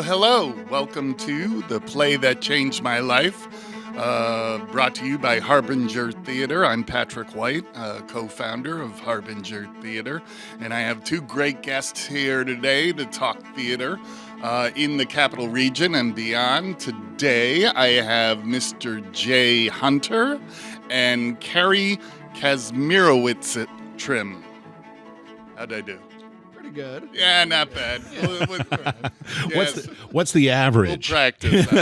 Hello, hello. Welcome to The Play That Changed My Life, brought to you by Harbinger Theatre. I'm Patrick White, co-founder of Harbinger Theatre, and I have two great guests here today to talk theater in the capital region and beyond. Today, I have Mr. Jay Hunter and Kerry Kazmierowicztrimm. How'd I do? Pretty good. Yeah, not bad. Yes. What's the average? We'll practice on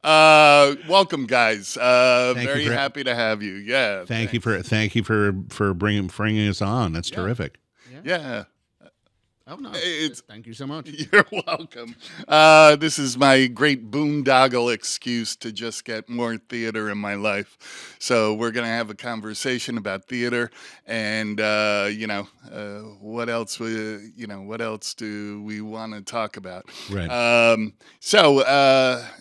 that. Welcome, guys. Very happy to have you. Yeah. Thank you for bringing us on. That's terrific. Yeah. Oh, no. Thank you so much. You're welcome. This is my great boondoggle excuse to just get more theater in my life. So we're going to have a conversation about theater and, what else do we want to talk about? Right. So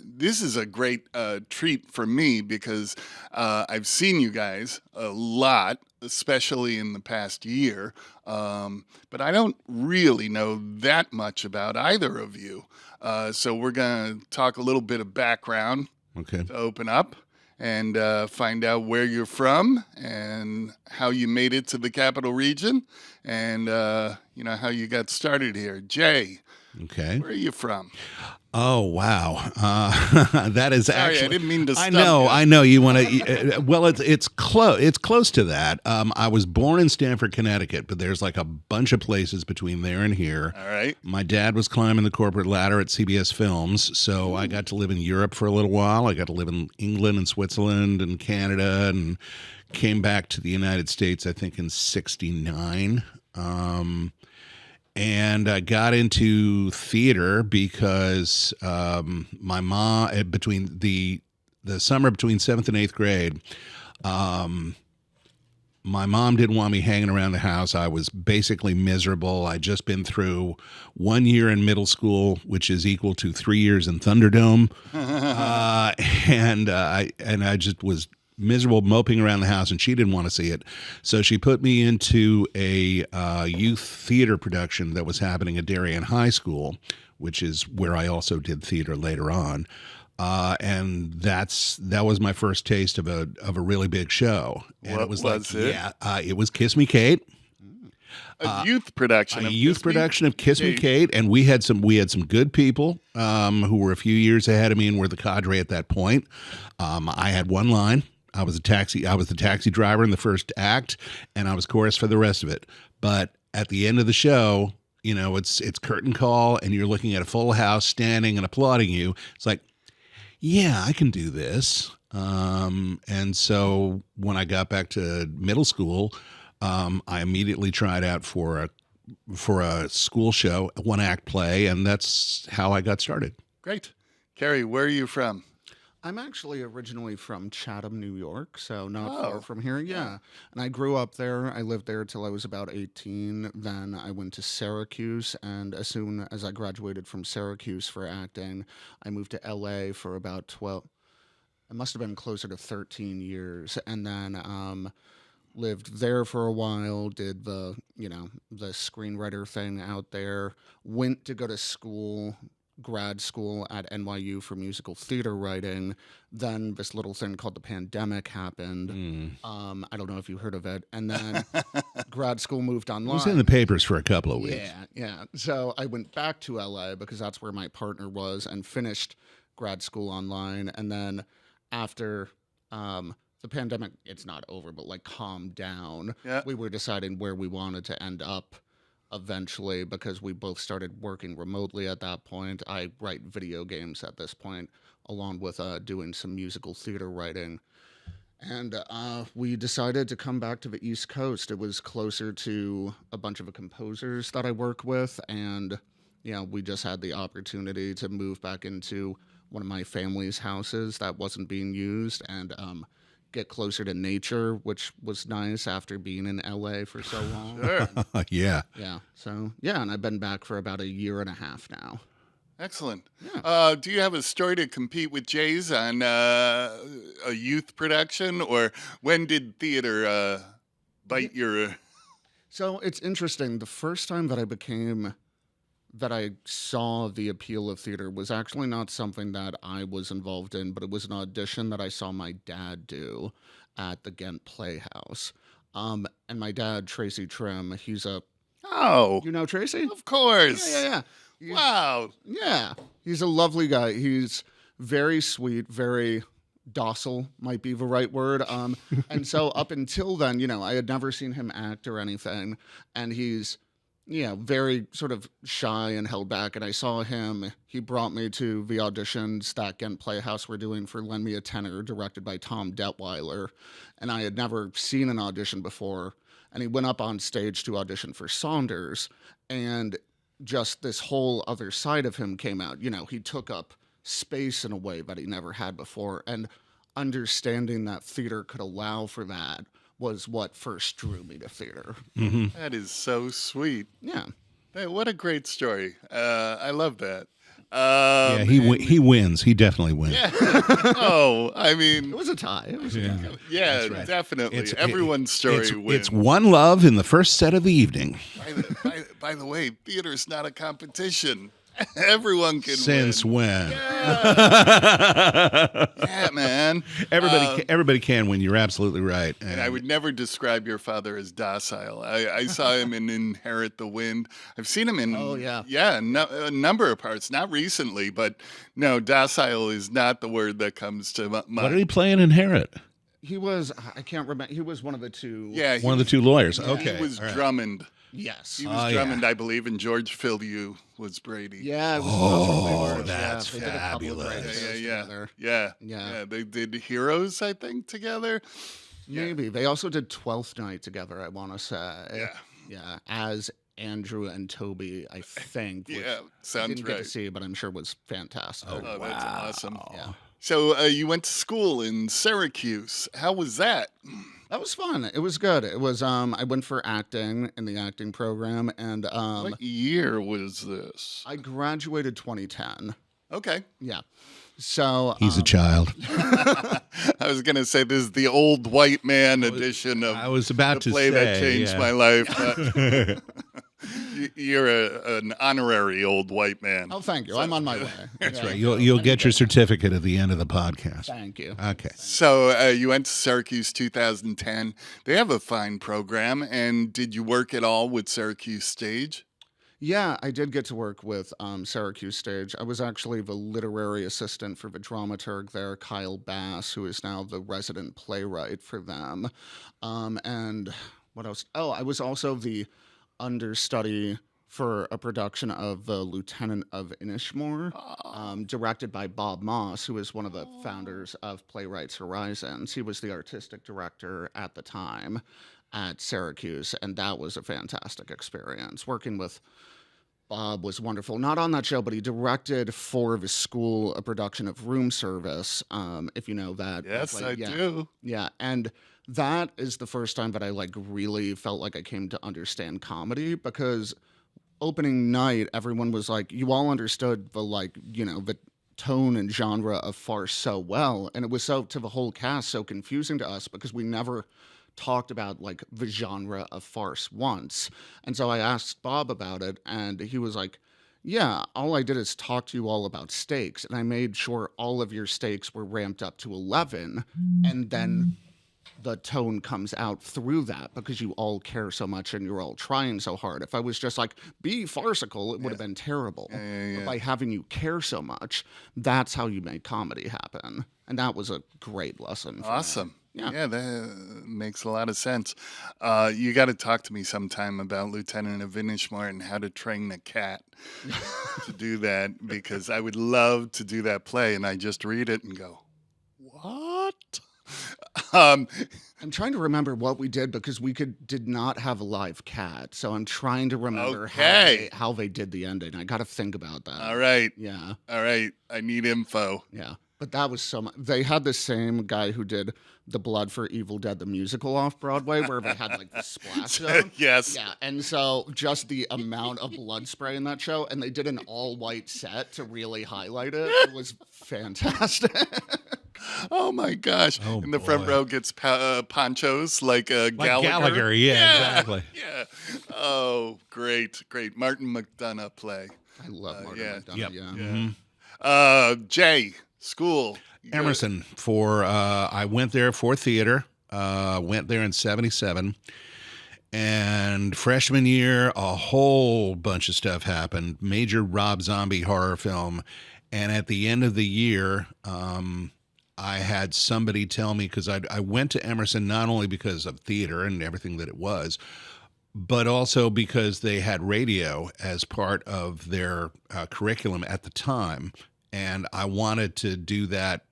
this is a great treat for me because I've seen you guys a lot, especially in the past year, but I don't really know that much about either of you. So we're going to talk a little bit of background to open up and find out where you're from and how you made it to the capital region and, how you got started here. Jay, where are you from? Oh, wow. That is Sorry, I didn't mean to stump I know you want to. Well, it's close. It's close to that. I was born in Stamford, Connecticut, but there's like a bunch of places between there and here. All right. My dad was climbing the corporate ladder at CBS Films, so I got to live in Europe for a little while. I got to live in England and Switzerland and Canada, and came back to the United States, I think, in '69. And I got into theater because my mom, between the summer between 7th and 8th grade, my mom didn't want me hanging around the house. I was basically miserable. I'd just been through 1 year in middle school, which is equal to 3 years in Thunderdome, and I just was miserable, moping around the house, and she didn't want to see it. So she put me into a youth theater production that was happening at Darien High School, which is where I also did theater later on. And that was my first taste of a really big show. And What was it? It was Kiss Me Kate. A youth production. Of Kiss Me Kate, and we had some good people who were a few years ahead of me and were the cadre at that point. I had one line. I was the taxi driver in the first act, and I was chorus for the rest of it. But at the end of the show, it's curtain call, and you're looking at a full house standing and applauding you. It's like, yeah, I can do this. And so when I got back to middle school, I immediately tried out for a school show, a one-act play, and that's how I got started. Great. Kerry, where are you from? I'm actually originally from Chatham, New York, so not far from here. Yeah. And I grew up there. I lived there till I was about 18. Then I went to Syracuse, and as soon as I graduated from Syracuse for acting, I moved to LA for about 12. It must have been closer to 13 years. And then lived there for a while, did the screenwriter thing out there, went to go to school, grad school at NYU for musical theater writing. Then this little thing called the pandemic happened. I don't know if you heard of it. And then grad school moved online. It was in the papers for a couple of weeks. Yeah. So I went back to LA because that's where my partner was and finished grad school online. And then after the pandemic, it's not over, but calmed down, we were deciding where we wanted to end up eventually because we both started working remotely at that point. I write video games at this point, along with doing some musical theater writing. And we decided to come back to the East Coast. It was closer to a bunch of the composers that I work with, and we just had the opportunity to move back into one of my family's houses that wasn't being used, and get closer to nature, which was nice after being in LA for so long. Sure. Yeah. So, and I've been back for about a year and a half now. Excellent. Yeah. Do you have a story to compete with Jay's on a youth production, or when did theater bite your... So it's interesting. The first time that I became that I saw the appeal of theater was actually not something that I was involved in, but it was an audition that I saw my dad do at the Ghent Playhouse. And my dad, Tracy Trim, he's a, Oh, you know Tracy? of course. Yeah. He's- Wow. Yeah. He's a lovely guy. He's very sweet, very docile might be the right word. And so up until then, I had never seen him act or anything. And he's, very sort of shy and held back. And I saw him, he brought me to the auditions that Ghent Playhouse were doing for Lend Me a Tenor, directed by Tom Detweiler. And I had never seen an audition before. And he went up on stage to audition for Saunders. And just this whole other side of him came out. He took up space in a way that he never had before. And understanding that theater could allow for that was what first drew me to theater. That is so sweet. Yeah. Hey, what a great story. I love that. Yeah, he wins. He definitely wins. Oh, I mean, It was a tie. It was Yeah. yeah, right. definitely. Everyone's story wins. It's one love in the first set of the evening. By the way, theater's not a competition. Everyone can Since win. when? Yeah, man. Everybody can win. You're absolutely right. And I would never describe your father as docile. I saw him in Inherit the Wind. I've seen him in a number of parts. Not recently, but no, docile is not the word that comes to mind. What did he play in Inherit? He was, I can't remember, he was one of the two. Yeah, One of the two lawyers. He Okay. was all right. Drummond. Yes. He was Drummond, I believe, and George Filiu was Brady. Yeah. It was that's they did a couple of fabulous. great shows together. Yeah. They did Heroes, I think, together. Maybe. They also did 12th Night together, I want to say. Yeah. Yeah. As Andrew and Toby, I think. Which Yeah, I sounds didn't get right. to see, but I'm sure was fantastic. Oh, that's awesome. Yeah. So you went to school in Syracuse. How was that? That was fun. It was good. It was I went for acting in the acting program, and What year was this? I graduated 2010. Okay. Yeah. So He's a child. I was going to say this is the old white man edition of I was about the to play that say, changed yeah. my life. But you're an honorary old white man. oh, thank you. I'm on my way. That's Yeah. right. You'll get your certificate at the end of the podcast. Thank you. Okay. So you went to Syracuse 2010. They have a fine program. And did you work at all with Syracuse Stage? Yeah, I did get to work with Syracuse Stage. I was actually the literary assistant for the dramaturg there, Kyle Bass, who is now the resident playwright for them. And what else? Oh, I was also the understudy for a production of The Lieutenant of Inishmore, directed by Bob Moss, who is one of the founders of Playwrights Horizons. He was the artistic director at the time at Syracuse, and that was a fantastic experience. Working with Bob was wonderful. Not on that show, but he directed for the school a production of Room Service, if you know that. Yes, Like, I do. Yeah, and that is the first time that I really felt like I came to understand comedy, because opening night, everyone was like, you all understood the tone and genre of farce so well, and it was to the whole cast so confusing to us because we never talked about the genre of farce once. And so I asked Bob about it, and he was like, yeah, all I did is talk to you all about stakes, and I made sure all of your stakes were ramped up to 11, and then the tone comes out through that because you all care so much and you're all trying so hard. If I was just be farcical, it would have been terrible. But by having you care so much, that's how you make comedy happen. And that was a great lesson for me. Awesome. Yeah. That makes a lot of sense. You got to talk to me sometime about Lieutenant of Inishmore and how to train a cat to do that, because I would love to do that play, and I just read it and go, what? I'm trying to remember what we did because we did not have a live cat. So I'm trying to remember Okay. how they did the ending. I got to think about that. All right. Yeah. All right. I need info. Yeah. But that was so much. They had the same guy who did the Blood for Evil Dead, the musical off Broadway, where they had the splash zone. Yes. Yeah. And so just the amount of blood spray in that show, and they did an all white set to really highlight it. It was fantastic. Oh my gosh! Oh, In the front boy. row gets ponchos like Like Gallagher. Gallagher, yeah, exactly. Yeah. Oh, great! Martin McDonough play. I love Martin yeah. McDonough. Yep. Yeah. Jay, school. You go- Emerson for I went there for theater. Went there in '77, and freshman year a whole bunch of stuff happened. Major Rob Zombie horror film, and at the end of the year, I had somebody tell me, because I went to Emerson not only because of theater and everything that it was, but also because they had radio as part of their curriculum at the time, and I wanted to do that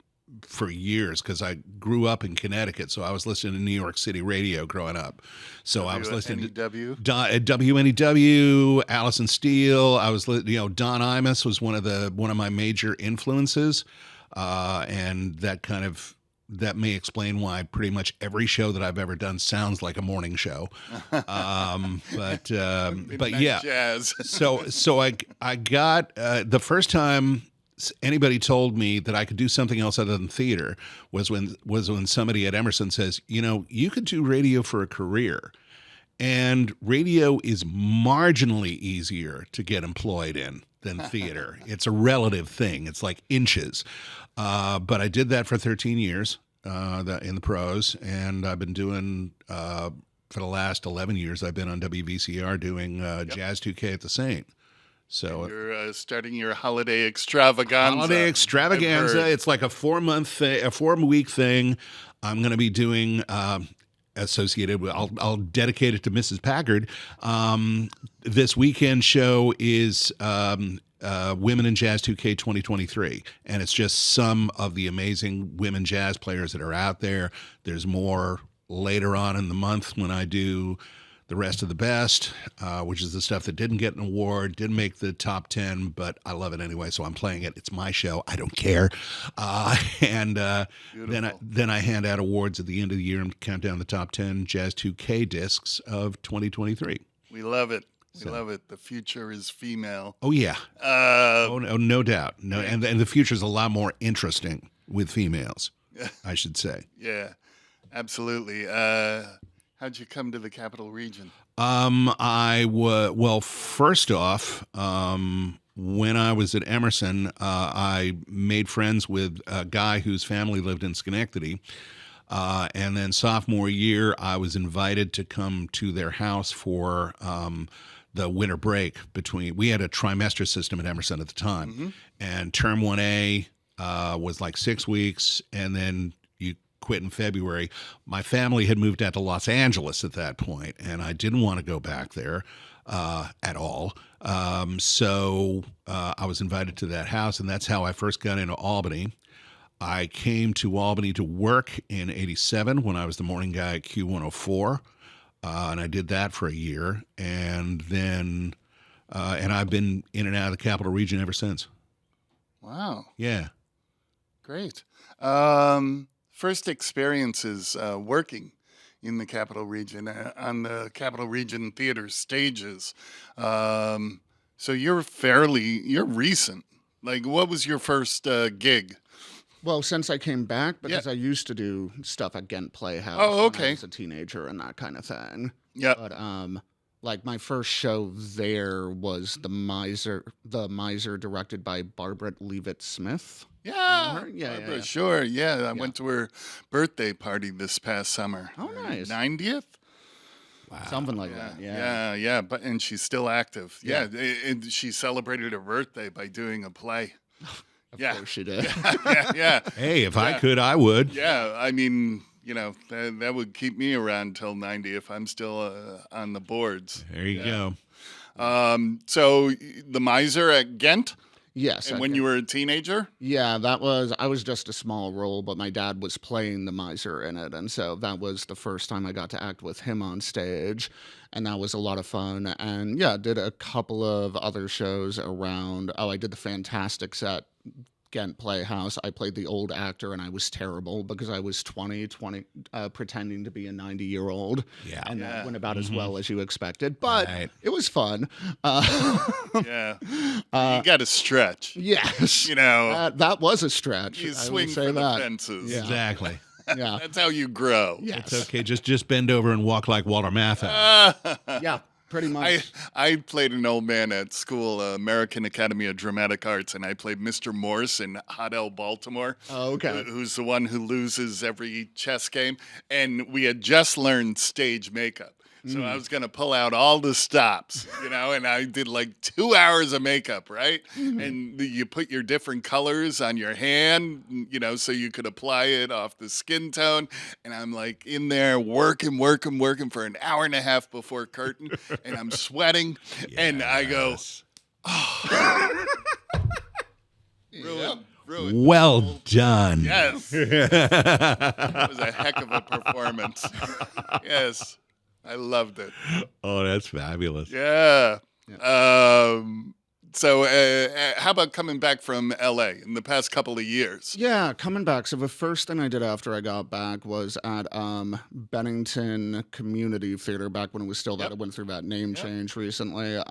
for years because I grew up in Connecticut, so I was listening to New York City radio growing up. So I was listening to WNEW, Allison Steele. I was, Don Imus was one of my major influences, and that may explain why pretty much every show that I've ever done sounds like a morning show. But yeah, jazz. so I got the first time anybody told me that I could do something else other than theater was when somebody at Emerson says, you could do radio for a career. And radio is marginally easier to get employed in than theater. It's a relative thing. It's like inches. But I did that for 13 years in the pros, and I've been doing, for the last 11 years, I've been on WVCR doing Jazz 2K at the Saint. So you're starting your holiday extravaganza. Holiday extravaganza. It's like a 4-week thing. I'm going to be doing associated with. I'll dedicate it to Mrs. Packard. This weekend show is Women in Jazz 2K 2023, and it's just some of the amazing women jazz players that are out there. There's more later on in the month when I do the rest of the best, which is the stuff that didn't get an award, didn't make the top 10, but I love it anyway, so I'm playing it. It's my show. I don't care. And then I hand out awards at the end of the year and count down the top 10 Jazz 2K discs of 2023. We love it. We love it. The future is female. Oh, yeah. No doubt. No, and the future is a lot more interesting with females, I should say. Yeah, absolutely. How'd you come to the Capital Region? Well, first off, when I was at Emerson, I made friends with a guy whose family lived in Schenectady. And then sophomore year, I was invited to come to their house for the winter break we had a trimester system at Emerson at the time. Mm-hmm. And term 1A was like 6 weeks, and then you quit in February. My family had moved out to Los Angeles at that point, and I didn't want to go back there at all. So I was invited to that house, and that's how I first got into Albany. I came to Albany to work in '87 when I was the morning guy at Q104, and I did that for a year, and then and I've been in and out of the Capital Region ever since. Wow. Yeah. Great. First experiences working in the Capital Region, on the Capital Region theater stages. So you're recent. Like, what was your first gig? Well, since I came back, because I used to do stuff at Ghent Playhouse Oh, okay. when I was a teenager and that kind of thing. Yeah. But like my first show there was The Miser, directed by Barbara Leavitt Smith. Yeah, Yeah, Barbara, yeah. sure. Yeah, I went to her birthday party this past summer. Oh, nice. 90th? Wow. Something like that. Yeah. Yeah, and she's still active. Yeah. And she celebrated her birthday by doing a play. Of course she did. Yeah. Hey, if I could, I would. Yeah, I mean, that would keep me around till 90 if I'm still on the boards. There you go. So the Miser at Ghent? Yes. And when you were a teenager? Yeah, I was just a small role, but my dad was playing the miser in it. And so that was the first time I got to act with him on stage. And that was a lot of fun. And yeah, did a couple of other shows around. I did the Fantastics at Ghent Playhouse. I played the old actor, and I was terrible because I was 20, pretending to be a 90-year-old. Yeah. And that went about as well as you expected. But it was fun. Yeah. You got to stretch. Yes. That was a stretch. You I swing will say for that. the fences. Yeah. Exactly. Yeah. That's how you grow. Yes. It's okay. Just bend over and walk like Walter Matthau. Yeah. Pretty much. I played an old man at school, American Academy of Dramatic Arts, and I played Mr. Morse in Hot L Baltimore. Oh, okay. Who's the one who loses every chess game. And we had just learned stage makeup. So I was going to pull out all the stops, and I did like 2 hours of makeup, right? And you put your different colors on your hand, so you could apply it off the skin tone. And I'm like in there working for an hour and a half before curtain, and I'm sweating. And I go, oh. Ruined. Well done. Yes. It was a heck of a performance. Yes. I loved it. Oh, that's fabulous. Yeah. So how about coming back from LA in the past couple of years? Yeah, coming back. So the first thing I did after I got back was at Bennington Community Theater back when it was still that. I went through that name change recently.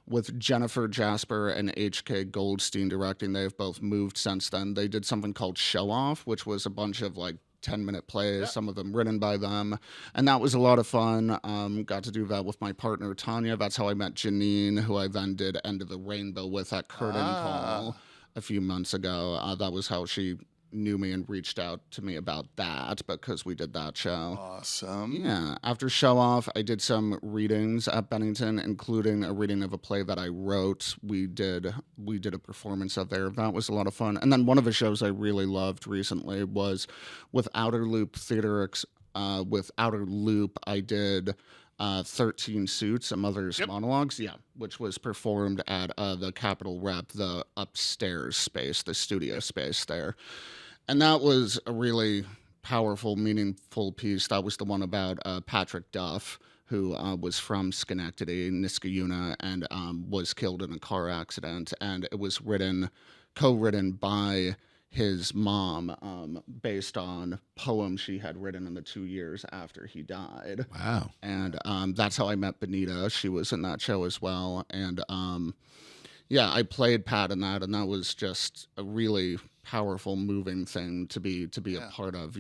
With Jennifer Jasper and H.K. Goldstein directing. They've both moved since then. They did something called Show Off, which was a bunch of 10-minute plays, some of them written by them. And that was a lot of fun. Got to do that with my partner, Tanya. That's how I met Janine, who I then did End of the Rainbow with at Curtain Call a few months ago. That was how she knew me and reached out to me about that because we did that show. Awesome. Yeah. After Show Off, I did some readings at Bennington, including a reading of a play that I wrote. We did a performance of there. That was a lot of fun. And then one of the shows I really loved recently was with Outer Loop Theater. With Outer Loop, I did 13 Suits, a Mother's Monologues, which was performed at the Capitol Rep, the upstairs space, the studio space there. And that was a really powerful, meaningful piece. That was the one about Patrick Duff, who was from Schenectady, Niskayuna, and was killed in a car accident. And it was co-written by his mom, based on poems she had written in the 2 years after he died. Wow. And that's how I met Benita. She was in that show as well. And I played Pat in that, and that was just a really powerful, moving thing to be a part of.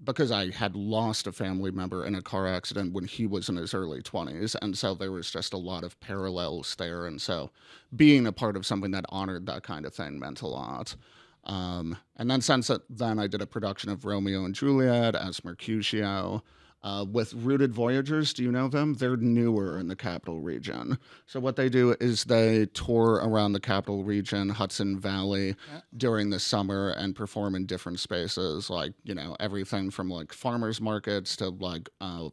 Because I had lost a family member in a car accident when he was in his early 20s, and so there was just a lot of parallels there, and so being a part of something that honored that kind of thing meant a lot. And then since then, I did a production of Romeo and Juliet as Mercutio. With Rooted Voyagers, do you know them? They're newer in the Capital Region. So what they do is they tour around the Capital Region, Hudson Valley, during the summer and perform in different spaces, everything from farmers markets to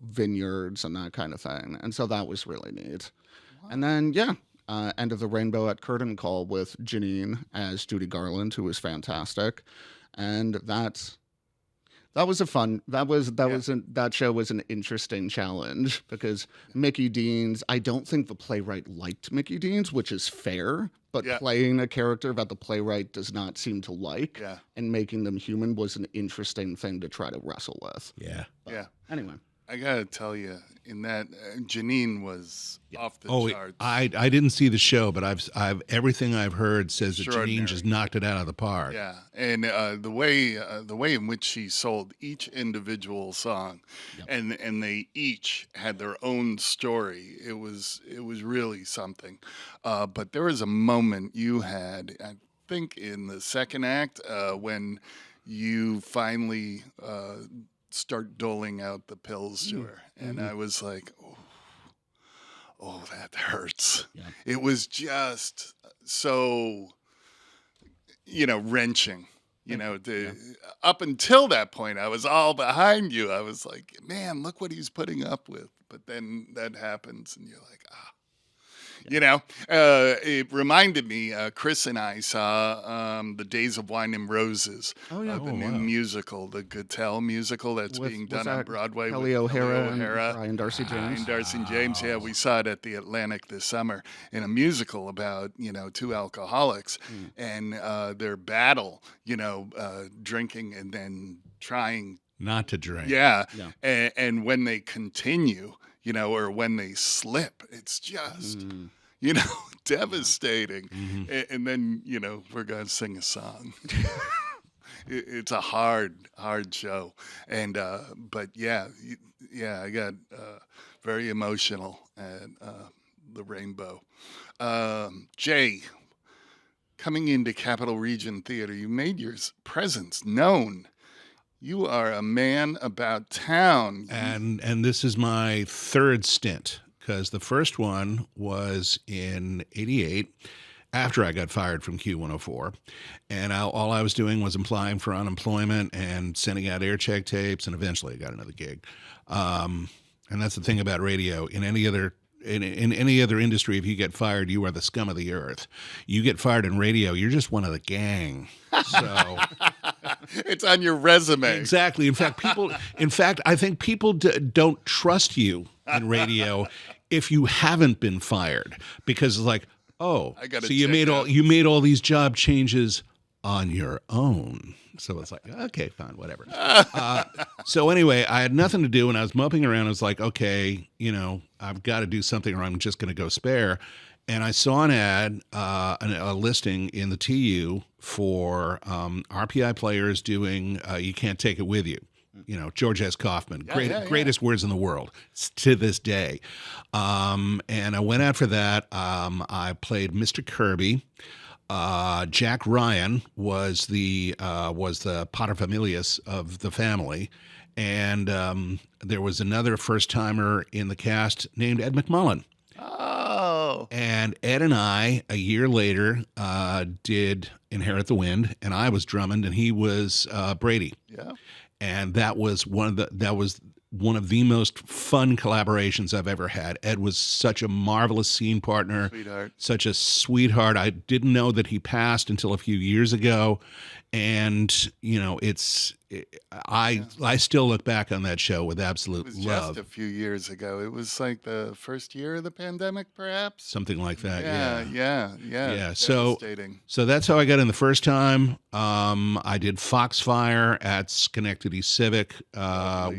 vineyards and that kind of thing. And so that was really neat. Wow. And then, End of the Rainbow at Curtain Call with Janine as Judy Garland, who was fantastic. And that was a fun. That show was an interesting challenge because Mickey Deans. I don't think the playwright liked Mickey Deans, which is fair. But playing a character that the playwright does not seem to like and making them human was an interesting thing to try to wrestle with. But anyway, I gotta tell you, in that Janine was off the charts. I didn't see the show, but I've everything I've heard says that Janine just knocked it out of the park. Yeah, and the way in which she sold each individual song, and they each had their own story. It was really something. But there was a moment you had, I think, in the second act when you finally start doling out the pills to her, and I was like, oh, that hurts. It was just so wrenching. Up until that point, I was all behind you. I was like, man, look what he's putting up with. But then that happens, and you're like, it reminded me, Chris and I saw The Days of Wine and Roses, the new musical, the Goodell musical that's being done on Broadway. Kelly O'Hara and Brian Darcy James. Yeah, we saw it at the Atlantic this summer in a musical about, two alcoholics and their battle, drinking and then trying not to drink. And when they continue, or when they slip, it's just, devastating. And then, we're going to sing a song. It's a hard show. And, but I got very emotional at the Rainbow. Jay, coming into Capital Region Theater, you made your presence known. You are a man about town. And this is my third stint, because the first one was in '88 after I got fired from Q104. And all I was doing was applying for unemployment and sending out air check tapes, and eventually I got another gig. And that's the thing about radio. In any other industry, if you get fired, you are the scum of the earth. You get fired in radio, you're just one of the gang. So it's on your resume. Exactly. In fact, I think people don't trust you in radio if you haven't been fired, because it's like, oh, so you made all these job changes on your own. So it's like, okay, fine, whatever. So anyway, I had nothing to do, and I was moping around. I was like, okay, I've got to do something, or I'm just going to go spare. And I saw an ad, a listing in the TU for RPI players doing "You Can't Take It With You." George S. Kaufman, greatest words in the world to this day. And I went out for that. I played Mr. Kirby. Jack Ryan was the paterfamilias of the family, and there was another first timer in the cast named Ed McMullen. Oh. And Ed and I, a year later, did Inherit the Wind, and I was Drummond, and he was Brady. Yeah. And that was one of the most fun collaborations I've ever had. Ed was such a marvelous scene partner, such a sweetheart. I didn't know that he passed until a few years ago, and I still look back on that show with absolute love. It was just a few years ago. It was like the first year of the pandemic, perhaps. Something like that. Yeah. So that's how I got in the first time. I did Foxfire at Schenectady Civic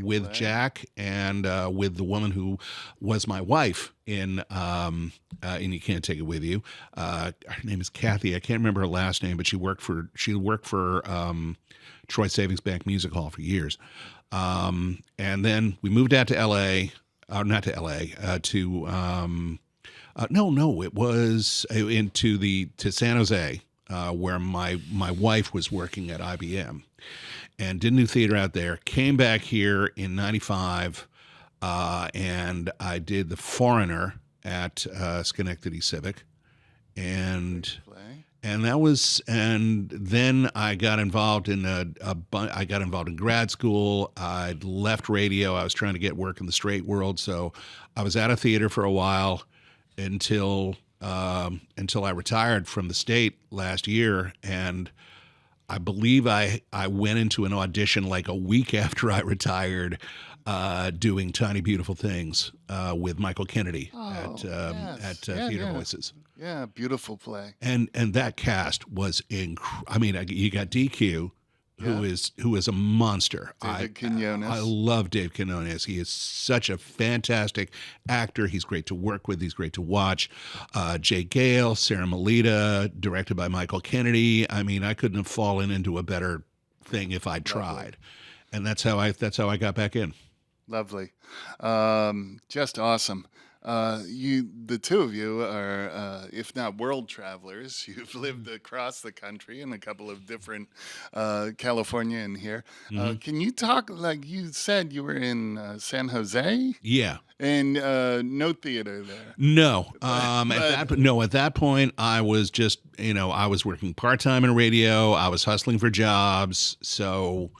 with Jack and with the woman who was my wife in You Can't Take It With You. Her name is Kathy. I can't remember her last name, but she worked for Troy Savings Bank Music Hall for years. And then we moved out to L.A., not to L.A., it was to San Jose, where my wife was working at IBM, and did new theater out there. Came back here in '95, and I did The Foreigner at Schenectady Civic, and then I got involved in I got involved in grad school. I'd left radio. I was trying to get work in the straight world, so I was out of theater for a while until I retired from the state last year. And I believe I went into an audition like a week after I retired, doing Tiny Beautiful Things with Michael Kennedy at Theater Voices. Yeah, beautiful play. And that cast was incredible. I mean, you got DQ, who is a monster. David Quinones. I love Dave Quinones. He is such a fantastic actor. He's great to work with. He's great to watch. Jay Gale, Sarah Melita, directed by Michael Kennedy. I mean, I couldn't have fallen into a better thing if I'd tried. And that's how I got back in. Lovely. Just awesome. The two of you are, if not world travelers, you've lived across the country in a couple of different, California and here. Mm-hmm. Can you talk, like you said, you were in San Jose? Yeah. And no theater there. No. At that point, I was just, I was working part-time in radio. I was hustling for jobs. So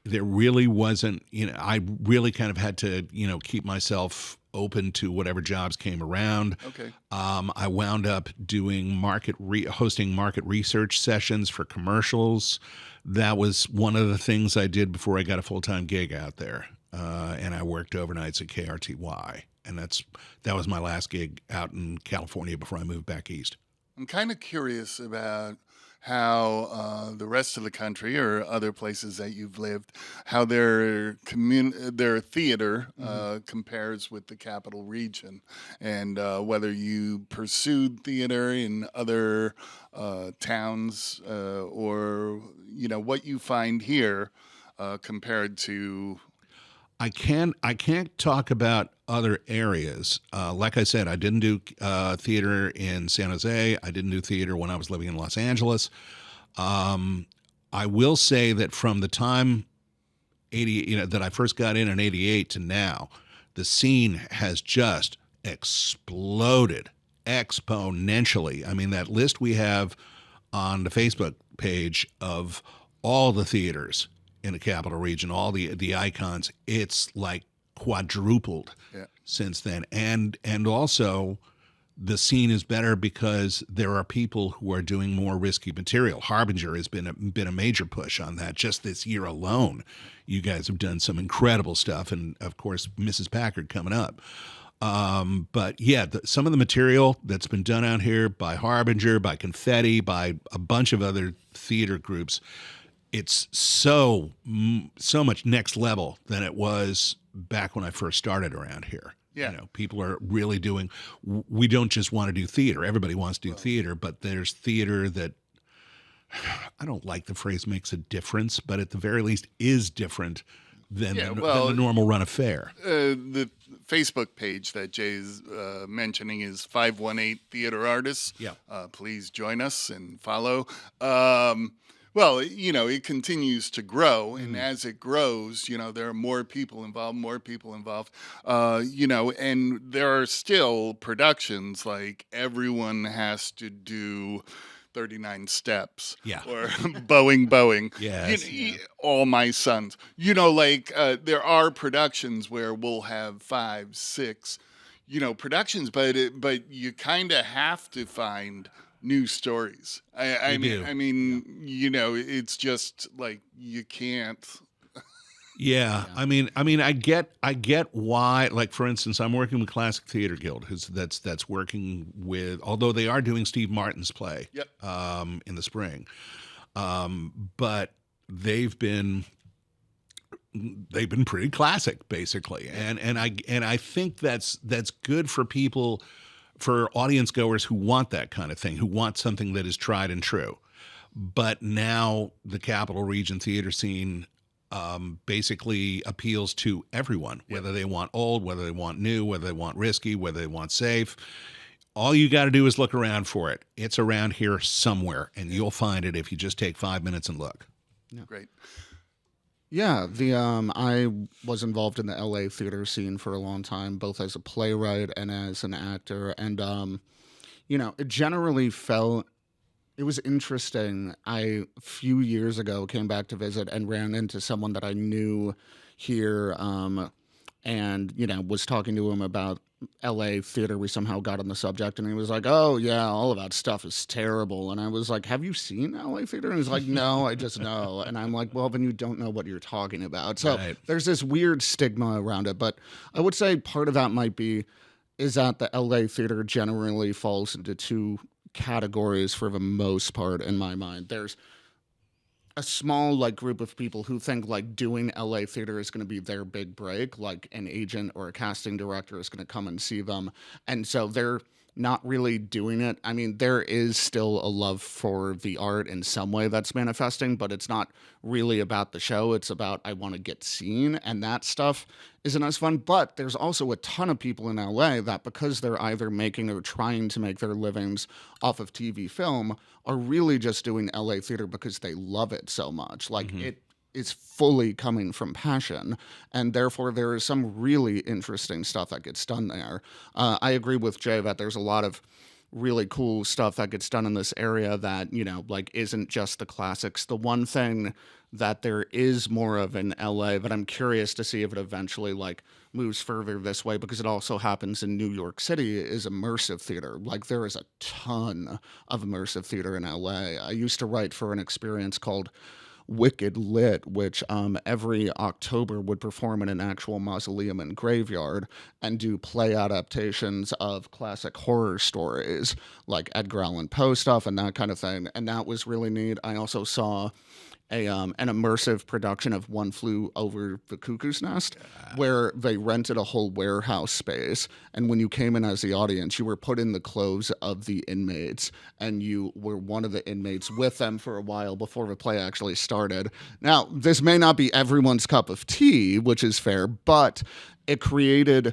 there really wasn't, I really kind of had to, keep myself open to whatever jobs came around. Okay. I wound up doing hosting market research sessions for commercials. That was one of the things I did before I got a full-time gig out there. And I worked overnights at KRTY. And that was my last gig out in California before I moved back east. I'm kind of curious about how the rest of the country or other places that you've lived, how their theater compares with the capital region, and whether you pursued theater in other towns or what you find here compared to. I can't talk about other areas. Like I said, I didn't do theater in San Jose. I didn't do theater when I was living in Los Angeles. I will say that from the time that I first got in '88 to now, the scene has just exploded exponentially. I mean, that list we have on the Facebook page of all the theaters in the capital region, all the icons, it's like quadrupled since then. And also the scene is better because there are people who are doing more risky material. Harbinger has been a major push on that just this year alone. You guys have done some incredible stuff, and of course Mrs. Packard coming up. But yeah, some of the material that's been done out here by Harbinger, by Confetti, by a bunch of other theater groups, it's so much next level than it was back when I first started around here. Yeah. You know, people are really doing, we don't just want to do theater. Everybody wants to do theater, but there's theater that, I don't like the phrase makes a difference, but at the very least is different than the normal run of fare. The Facebook page that Jay's mentioning is 518 Theater Artists. Yeah. Please join us and follow. Well, it continues to grow, and as it grows, there are more people involved, and there are still productions like everyone has to do 39 Steps, or Boeing. Yes. All My Sons. There are productions where we'll have 5, 6, productions, but you kind of have to find new stories. I mean, it's just like you can't. Yeah. I mean, I get why. Like, for instance, I'm working with Classic Theater Guild, that's working with, although they are doing Steve Martin's play, in the spring, but they've been pretty classic, basically, and I think that's good for people, for audience goers who want that kind of thing, who want something that is tried and true. But now the Capital Region theater scene basically appeals to everyone, whether they want old, whether they want new, whether they want risky, whether they want safe. All you got to do is look around for it. It's around here somewhere, and you'll find it if you just take 5 minutes and look. Yeah. Great. Yeah, I was involved in the LA theater scene for a long time, both as a playwright and as an actor, and it generally felt, it was interesting. A few years ago came back to visit and ran into someone that I knew here, and was talking to him about LA theater. We somehow got on the subject, and he was like, "Oh yeah, all of that stuff is terrible." And I was like, "Have you seen LA theater?" And he's like, "No, I just know." And I'm like, "Well, then you don't know what you're talking about." So there's this weird stigma around it. But I would say part of that is that the LA theater generally falls into two categories for the most part in my mind. There's a small group of people who think doing LA theater is going to be their big break, like an agent or a casting director is going to come and see them, and so they're not really doing it. I mean, there is still a love for the art in some way that's manifesting, but it's not really about the show. It's about, I want to get seen, and that stuff isn't as fun. But there's also a ton of people in LA that, because they're either making or trying to make their livings off of TV film, are really just doing LA theater because they love it so much. It is fully coming from passion, and therefore there is some really interesting stuff that gets done there. I agree with Jay that there's a lot of really cool stuff that gets done in this area that, isn't just the classics. The one thing that there is more of in LA, but I'm curious to see if it eventually moves further this way, because it also happens in New York City, is immersive theater. There is a ton of immersive theater in LA. I used to write for an experience called Wicked Lit, which every October would perform in an actual mausoleum and graveyard and do play adaptations of classic horror stories like Edgar Allan Poe stuff and that kind of thing. And that was really neat. I also saw an immersive production of One Flew Over the Cuckoo's Nest, where they rented a whole warehouse space, and when you came in as the audience, you were put in the clothes of the inmates, and you were one of the inmates with them for a while before the play actually started. Now, this may not be everyone's cup of tea, which is fair, but it created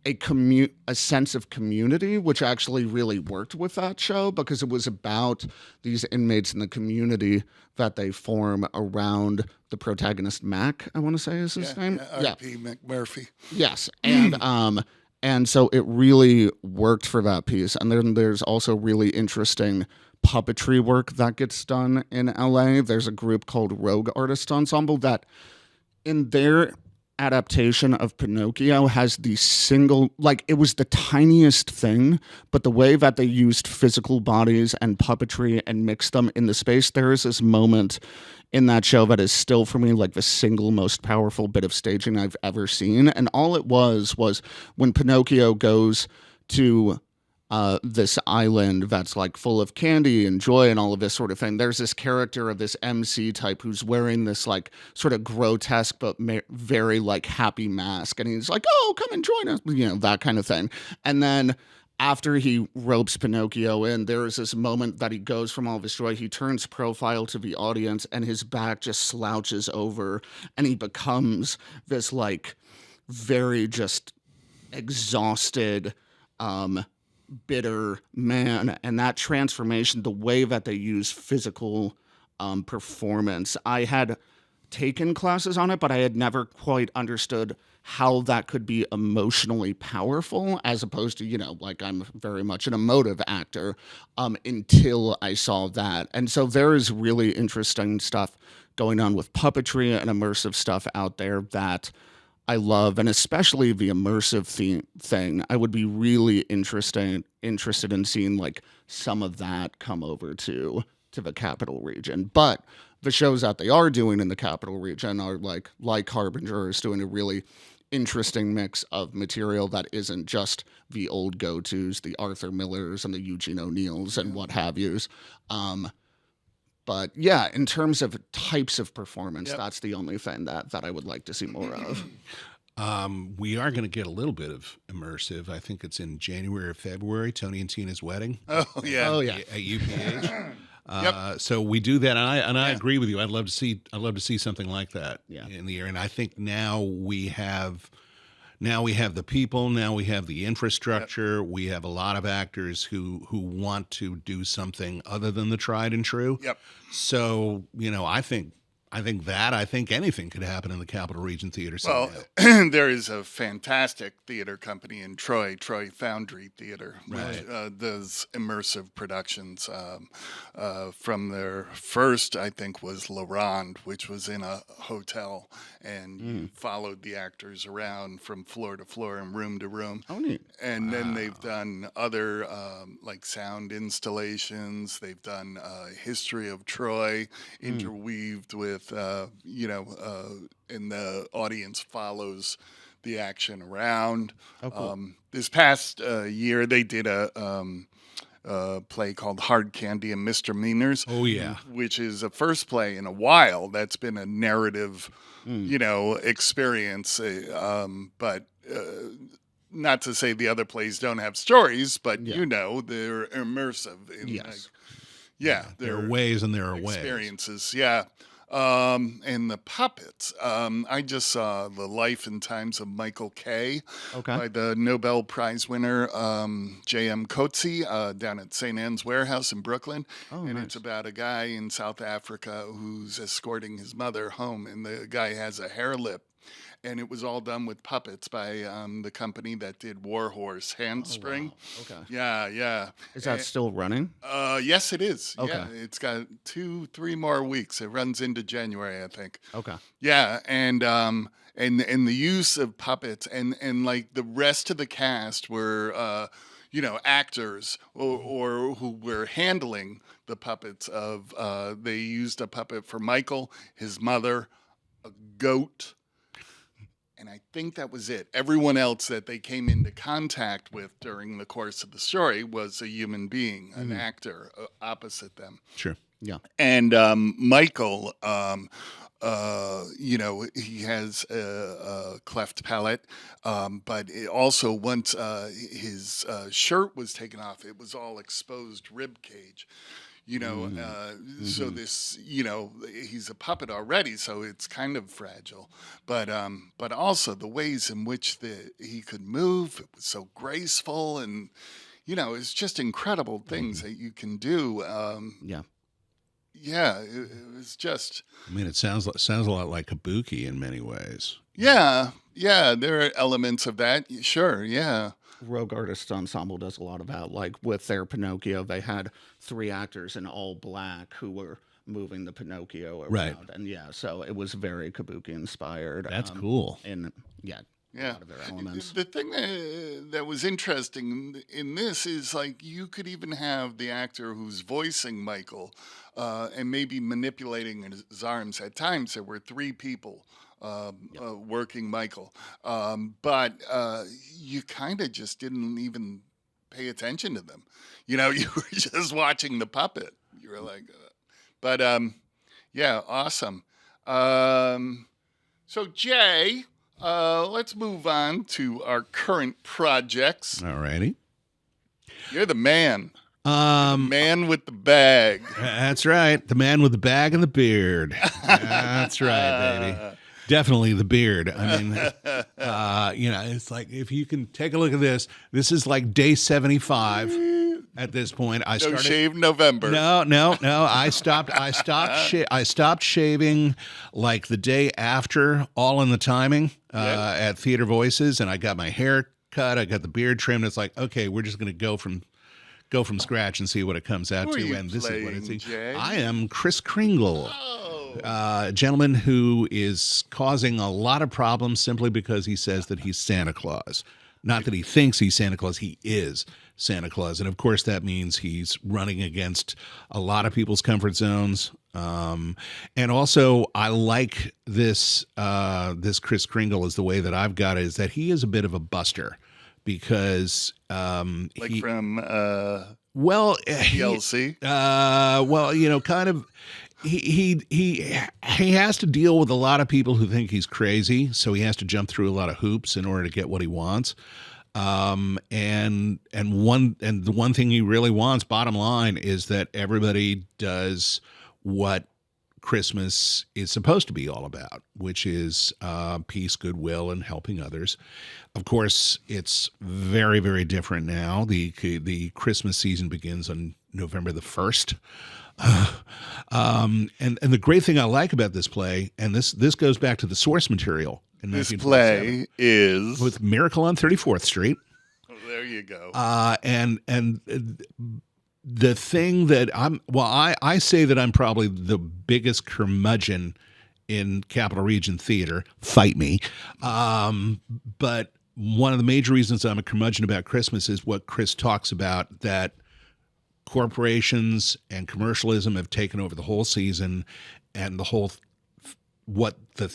a sense of community, which actually really worked with that show because it was about these inmates in the community that they form around the protagonist Mac, I want to say is his name. R.P. McMurphy. Yes. And so it really worked for that piece. And then there's also really interesting puppetry work that gets done in LA. There's a group called Rogue Artist Ensemble that in their adaptation of Pinocchio has the single, like it was the tiniest thing, but the way that they used physical bodies and puppetry and mixed them in the space, there is this moment in that show that is still for me like the single most powerful bit of staging I've ever seen. And all it was when Pinocchio goes to this island that's like full of candy and joy and all of this sort of thing. There's this character of this MC type who's wearing this like sort of grotesque but very like happy mask, and he's like, "Oh, come and join us," that kind of thing. And then after he ropes Pinocchio in, there is this moment that he goes from all of his joy, he turns profile to the audience, and his back just slouches over, and he becomes this like very just exhausted, bitter man. And that transformation, the way that they use physical performance, I had taken classes on it, but I had never quite understood how that could be emotionally powerful, as opposed to, like I'm very much an emotive actor, until I saw that. And so there is really interesting stuff going on with puppetry and immersive stuff out there that I love, and especially the immersive thing. I would be really interested in seeing like some of that come over to the capital region. But the shows that they are doing in the capital region are like Harbinger is doing a really interesting mix of material that isn't just the old go-tos, the Arthur Millers and the Eugene O'Neills and what have yous. But yeah, in terms of types of performance, that's the only thing that I would like to see more of. We are going to get a little bit of immersive. I think it's in January or February, Tony and Tina's wedding. Oh yeah. At UPH. So we do that, and I agree with you. I'd love to see something like that in the year. And I think now we have the people, now we have the infrastructure. We have a lot of actors who want to do something other than the tried and true. Yep. So I think anything could happen in the Capital Region Theater. Well, there is a fantastic theater company in Troy Foundry Theater, which does immersive productions. From their first, I think, was La Ronde, which was in a hotel and followed the actors around from floor to floor and room to room. Oh, neat. And then they've done other like sound installations. They've done History of Troy interweaved with, and the audience follows the action around. Oh, cool. This past year, they did a play called Hard Candy and Misdemeanors. Oh, yeah. Which is a first play in a while that's been a narrative, experience. But not to say the other plays don't have stories, but they're immersive. Yes. There are ways and there are experiences. Yeah. And the puppets. I just saw The Life and Times of Michael Kay by the Nobel Prize winner J.M. Coetzee down at St. Anne's Warehouse in Brooklyn. Oh, and nice. it's about a guy in South Africa who's escorting his mother home, and the guy has a hair lip. And it was all done with puppets by the company that did Warhorse Handspring. Oh, wow. Okay. Yeah. Is that still running? Yes, it is. Okay. Yeah, it's got 2-3 more weeks. It runs into January, I think. Okay. Yeah, and the use of puppets and like the rest of the cast were actors or who were handling the puppets of they used a puppet for Michael, his mother, a goat. And I think that was it. Everyone else that they came into contact with during the course of the story was a human being, an actor opposite them. Sure. Yeah. And Michael, he has a cleft palate, but also once his shirt was taken off, it was all exposed rib cage. So this, he's a puppet already, so it's kind of fragile. But also the ways in which he could move, it was so graceful, and it's just incredible things that you can do. Yeah. Yeah, it was just. I mean, it sounds a lot like Kabuki in many ways. Yeah, there are elements of that. Sure, yeah. Rogue Artists Ensemble does a lot of that. Like with their Pinocchio, they had 3 actors in all black who were moving the Pinocchio around. Right. And so it was very Kabuki inspired. That's cool. And Yeah. a lot of their elements. The thing that was interesting in this is like you could even have the actor who's voicing Michael and maybe manipulating his arms. At times there were 3 people working Michael, but you kind of just didn't even pay attention to them. You were just watching the puppet. You were like, but yeah, awesome. So Jay. Let's move on to our current projects. Alrighty. You're the man. Man with the bag. That's right. The man with the bag and the beard. That's right, baby. Definitely the beard. I mean, it's like if you can take a look at this, this is like day 75 at this point. I started shave November. No. I stopped shaving like the day after All in the Timing at Theater Voices, and I got my hair cut. I got the beard trimmed. It's like, okay, we're just going to go from scratch and see what it comes out Who are to. you And this is what playing, it's. Jay? I am Kris Kringle. Oh. A gentleman who is causing a lot of problems simply because he says that he's Santa Claus. Not that he thinks he's Santa Claus, he is Santa Claus. And of course, that means he's running against a lot of people's comfort zones. And also, I like this Kris Kringle is the way that I've got it, is that he is a bit of a buster because from TLC. Kind of. He has to deal with a lot of people who think he's crazy, so he has to jump through a lot of hoops in order to get what he wants. And the one thing he really wants, bottom line, is that everybody does what Christmas is supposed to be all about, which is peace, goodwill, and helping others. Of course, it's very, very different now. The Christmas season begins on November the 1st. And the great thing I like about this play, and this goes back to the source material. This play is with Miracle on 34th Street. Oh, there you go. And the thing that I say that I'm probably the biggest curmudgeon in Capital Region Theater. Fight me. But one of the major reasons I'm a curmudgeon about Christmas is what Chris talks about, that corporations and commercialism have taken over the whole season, and the whole what the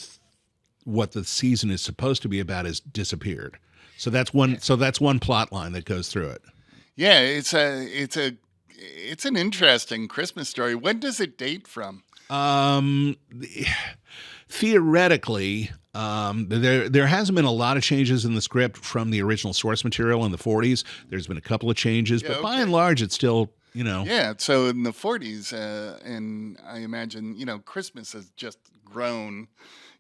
season is supposed to be about has disappeared. So that's one plot line that goes through it. Yeah, it's an interesting Christmas story. When does it date from? Theoretically, there hasn't been a lot of changes in the script from the original source material in the 40s. There's been a couple of changes, but by and large, it's still, Yeah, so in the 40s, and I imagine, Christmas has just grown,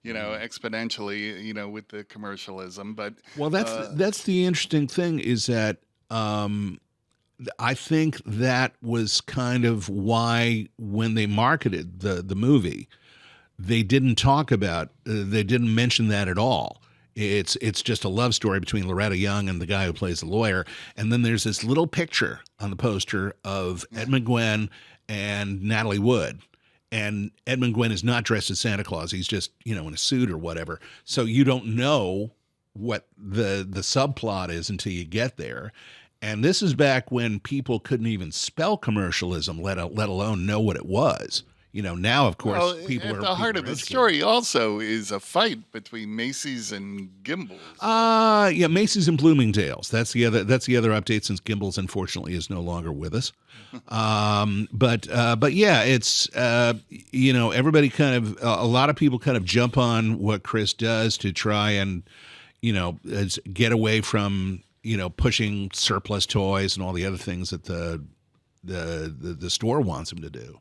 exponentially, with the commercialism. But that's the interesting thing, is that I think that was kind of why when they marketed the movie, they didn't mention that at all. It's just a love story between Loretta Young and the guy who plays the lawyer. And then there's this little picture on the poster of Edmund Gwenn and Natalie Wood. And Edmund Gwenn is not dressed as Santa Claus. He's just, in a suit or whatever. So you don't know what the subplot is until you get there. And this is back when people couldn't even spell commercialism, let alone know what it was. Now, of course, people are... At the heart of the story also is a fight between Macy's and Gimbel's. Yeah, Macy's and Bloomingdale's. That's the other update, since Gimbel's, unfortunately, is no longer with us. But yeah, it's, everybody kind of... a lot of people kind of jump on what Chris does to try and, get away from, pushing surplus toys and all the other things that the the store wants them to do,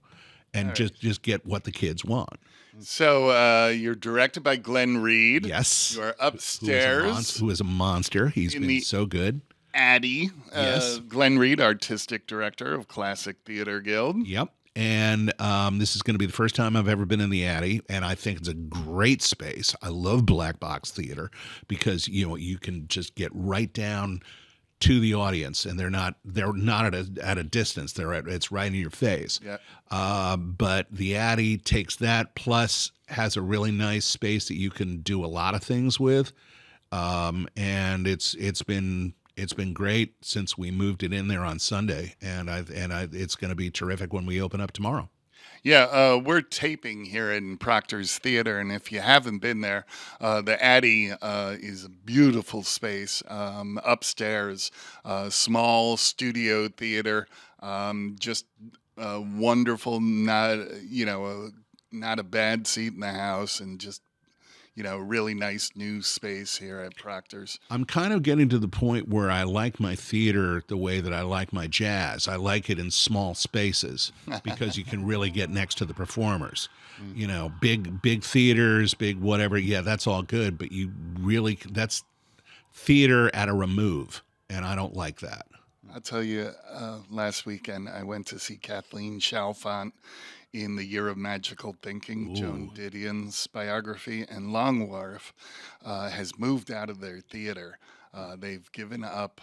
and just get what the kids want. So you're directed by Glenn Reed. Yes, You're upstairs. Who is a monster. He's been so good. Addie. Yes. Glenn Reed, artistic director of Classic Theater Guild. Yep. And this is going to be the first time I've ever been in the Addy, and I think it's a great space. I love black box theater because you can just get right down to the audience, and they're not at a distance. It's right in your face. Yeah. But the Addy takes that, plus has a really nice space that you can do a lot of things with, and it's been great since we moved it in there on Sunday, and it's going to be terrific when we open up tomorrow. Yeah, we're taping here in Proctor's Theater, and if you haven't been there, the Addy is a beautiful space. Upstairs, small studio theater, just wonderful. Not a bad seat in the house, and just really nice new space here at Proctor's. I'm kind of getting to the point where I like my theater the way that I like my jazz. I like it in small spaces because you can really get next to the performers. Big theaters, big whatever. Yeah, that's all good, but that's theater at a remove, and I don't like that. I'll tell you, last weekend I went to see Kathleen Chalfant in The Year of Magical Thinking, Joan Didion's biography, and Long Wharf has moved out of their theater. They've given up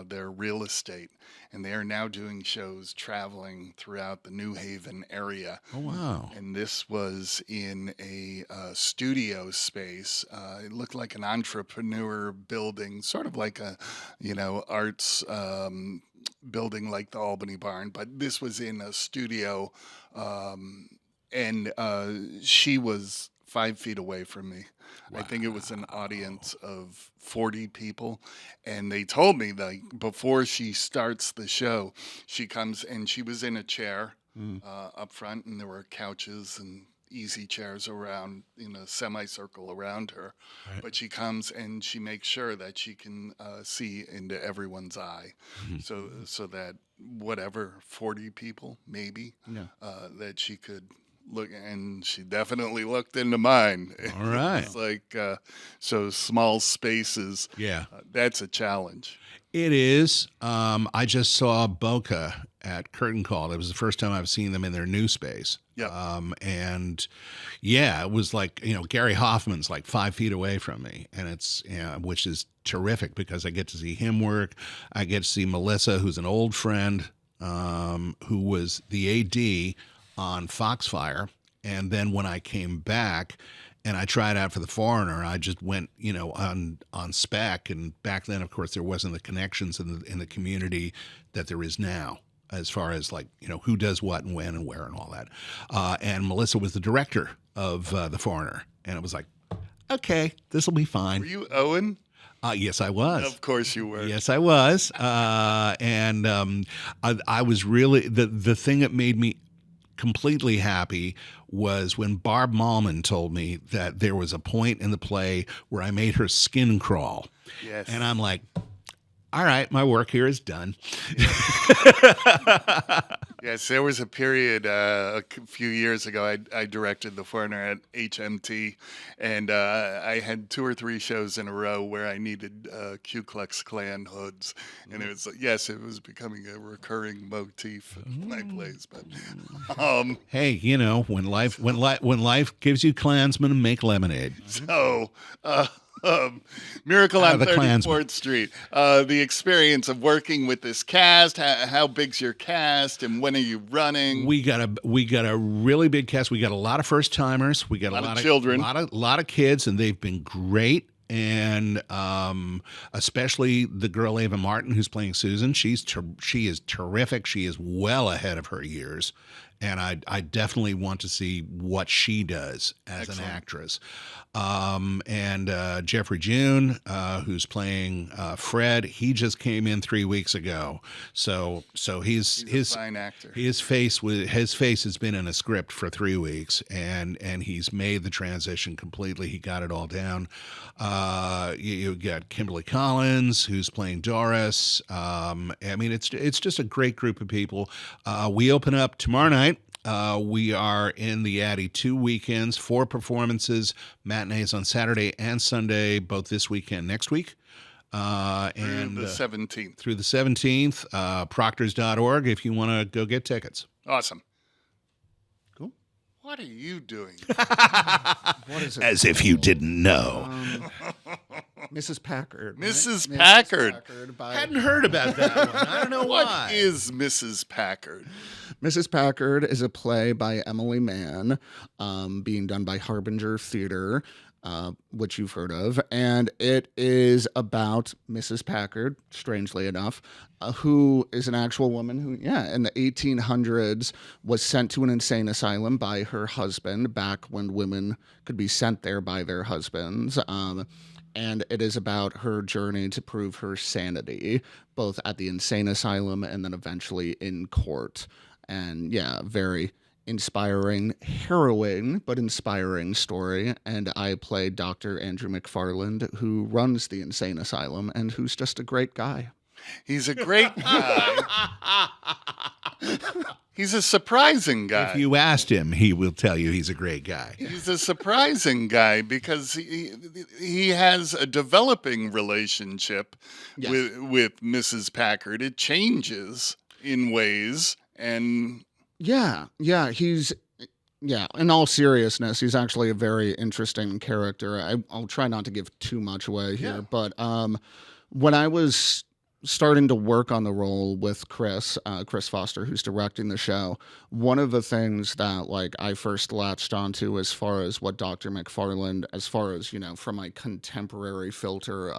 their real estate, and they are now doing shows traveling throughout the New Haven area. Oh, wow. And this was in a studio space. It looked like an entrepreneur building, sort of like a, arts building like the Albany Barn, but this was in a studio, and she was 5 feet away from me. Wow. I think it was an audience of 40 people, and they told me that before she starts the show, she comes and she was in a chair up front, and there were couches and easy chairs around in a semicircle around her. Right. But she comes and she makes sure that she can see into everyone's eye, so that whatever 40 people maybe that she could look, and she definitely looked into mine. All right. It's like so small spaces. Yeah, that's a challenge. It is. I just saw Boca at Curtain Call. It was the first time I've seen them in their new space. Yeah. And yeah, it was like, Gary Hoffman's like 5 feet away from me, and it's, which is terrific because I get to see him work. I get to see Melissa, who's an old friend, who was the AD on Foxfire. And then when I came back and I tried out for The Foreigner, I just went, on spec. And back then, of course, there wasn't the connections in the community that there is now, as far as who does what and when and where and all that. And Melissa was the director of The Foreigner. And it was like, okay, this will be fine. Were you Owen? Yes, I was. Of course you were. Yes, I was. And I was really, the thing that made me completely happy was when Barb Mallman told me that there was a point in the play where I made her skin crawl. Yes. And I'm like, all right, my work here is done. Yes, there was a period a few years ago. I directed The Foreigner at HMT, and I had 2 or 3 shows in a row where I needed Ku Klux Klan hoods, and it was becoming a recurring motif in my plays. But hey, when life gives you Klansmen, make lemonade. So. Miracle on 34th Street. The experience of working with this cast. How big's your cast, and when are you running? We got a really big cast. We got a lot of first timers. We got a lot of children, a lot of kids, and they've been great. And especially the girl Ava Martin, who's playing Susan. She is terrific. She is well ahead of her years. and I definitely want to see what she does as an actress. And Jeffrey June, who's playing Fred, he just came in 3 weeks ago. So He's a fine actor. his face has been in a script for 3 weeks, and he's made the transition completely. He got it all down. You got Kimberly Collins, who's playing Doris. I mean, it's just a great group of people. We open up tomorrow night. We are in the Addy 2 weekends, 4 performances, matinees on Saturday and Sunday, both this weekend, next week. And the 17th. Through the 17th, proctors.org if you want to go get tickets. Awesome. Cool. What are you doing? What is it? As if you didn't know. Mrs. Packard. Mrs. Right? Packard. Mrs. Packard by Hadn't heard about that one. I don't know What why. is Mrs. Packard? Mrs. Packard is a play by Emily Mann, being done by Harbinger Theatre, which you've heard of. And it is about Mrs. Packard, strangely enough, who is an actual woman who, in the 1800s was sent to an insane asylum by her husband, back when women could be sent there by their husbands. And it is about her journey to prove her sanity, both at the insane asylum and then eventually in court. And very inspiring, harrowing, but inspiring story. And I play Dr. Andrew McFarland, who runs the insane asylum and who's just a great guy. He's a great guy. He's a surprising guy. If you asked him, he will tell you he's a great guy. He's a surprising guy because he has a developing relationship with Mrs. Packard. It changes in ways, and he's in all seriousness, he's actually a very interesting character. I'll try not to give too much away here, but when I was starting to work on the role with Chris Foster, who's directing the show, one of the things that I first latched onto as far as what Dr. McFarland, as far as, from my contemporary filter,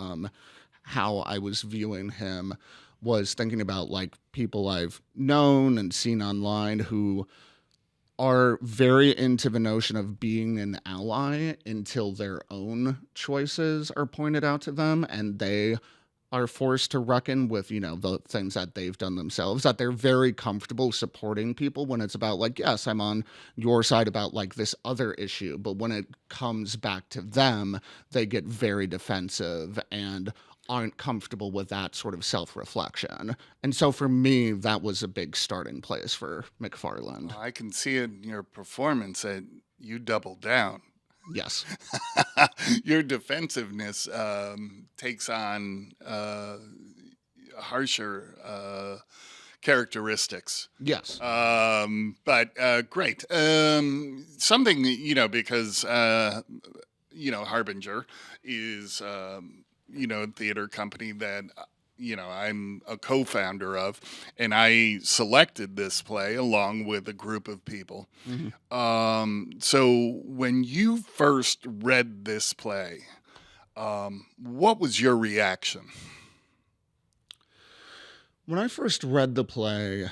how I was viewing him, was thinking about people I've known and seen online who are very into the notion of being an ally until their own choices are pointed out to them and they are forced to reckon with, the things that they've done themselves, that they're very comfortable supporting people when it's about yes, I'm on your side about this other issue. But when it comes back to them, they get very defensive and aren't comfortable with that sort of self-reflection. And so for me, that was a big starting place for McFarland. Well, I can see it in your performance that you doubled down. Yes. Your defensiveness takes on harsher characteristics. Yes. But great. Something, because, Harbinger is, a theater company that, I'm a co-founder of, and I selected this play along with a group of people. Mm-hmm. So when you first read this play, what was your reaction? When I first read the play,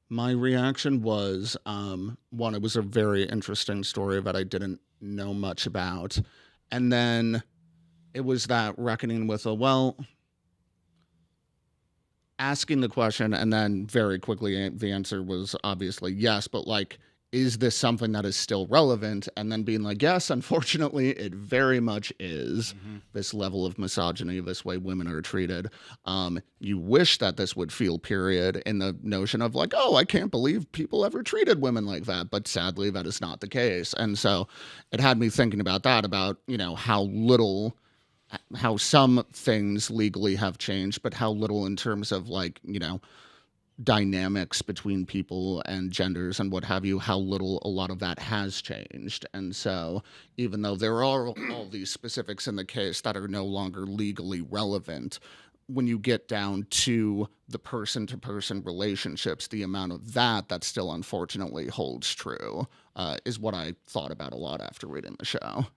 my reaction was, one, it was a very interesting story that I didn't know much about. And then it was that reckoning with asking the question, and then very quickly the answer was obviously yes, but is this something that is still relevant? And then being yes, unfortunately, it very much is. Mm-hmm. This level of misogyny, this way women are treated. You wish that this would feel period in the notion of I can't believe people ever treated women like that. But sadly, that is not the case. And so it had me thinking about that, about, how some things legally have changed, but how little in terms of dynamics between people and genders and what have you, how little a lot of that has changed. And so even though there are all these specifics in the case that are no longer legally relevant, when you get down to the person-to-person relationships, the amount of that still unfortunately holds true is what I thought about a lot after reading the show.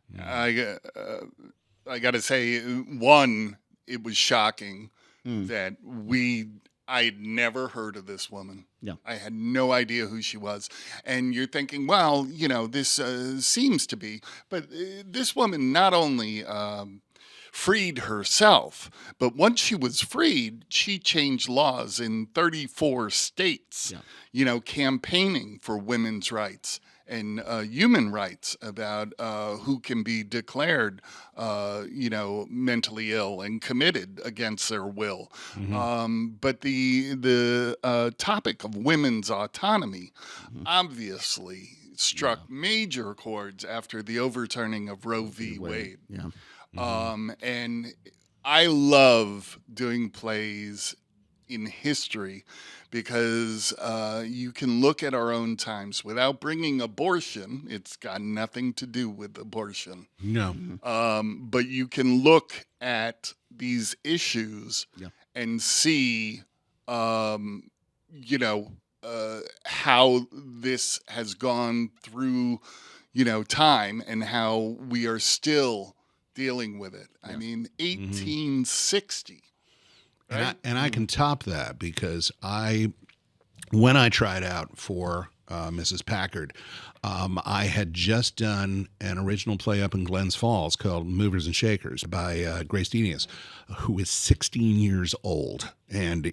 I got to say, one, it was shocking that I'd never heard of this woman. Yeah. I had no idea who she was. And you're thinking, well, this seems to be. But this woman not only freed herself, but once she was freed, she changed laws in 34 states, campaigning for women's rights and human rights about who can be declared, mentally ill and committed against their will. But the topic of women's autonomy obviously struck major chords after the overturning of Roe v. Wade. Yeah. And I love doing plays in history because you can look at our own times without bringing abortion. It's got nothing to do with abortion. No. But you can look at these issues and see, how this has gone through, time and how we are still dealing with it. I mean, 1860. Right? And I can top that because when I tried out for Mrs. Packard, I had just done an original play up in Glens Falls called Movers and Shakers by Grace Denius, who is 16 years old and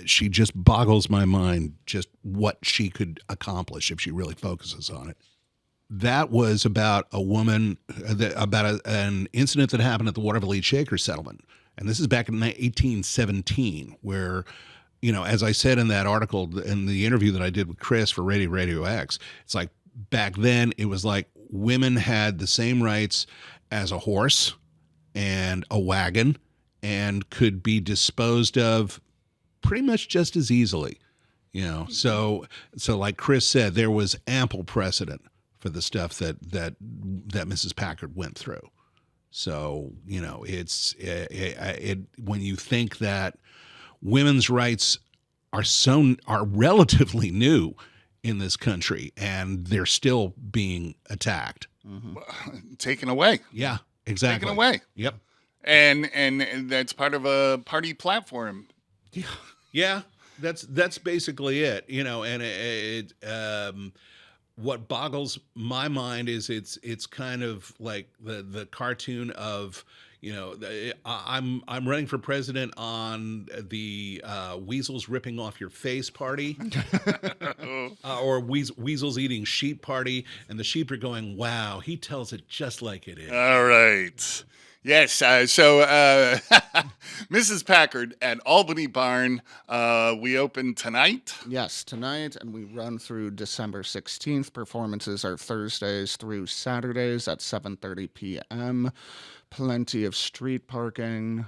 she just boggles my mind just what she could accomplish if she really focuses on it. That was about a woman, an incident that happened at the Waterville Shaker settlement. And this is back in 1817, where, as I said in that article, in the interview that I did with Chris for Radio X, it's like back then it was like women had the same rights as a horse and a wagon and could be disposed of pretty much just as easily, So like Chris said, there was ample precedent for the stuff that Mrs. Packard went through. So, it's when you think that women's rights are relatively new in this country and they're still being attacked. Taken away. Yeah, exactly. Taken away. Yep. And that's part of a party platform. Yeah, that's basically it, and what boggles my mind is it's kind of like the cartoon of, I'm running for president on the weasels ripping off your face party, or weasels eating sheep party, and the sheep are going, wow, he tells it just like it is. All right. Yes, so Mrs. Packard at Albany Barn, we open tonight? Yes, tonight, and we run through December 16th. Performances are Thursdays through Saturdays at 7:30 p.m. Plenty of street parking.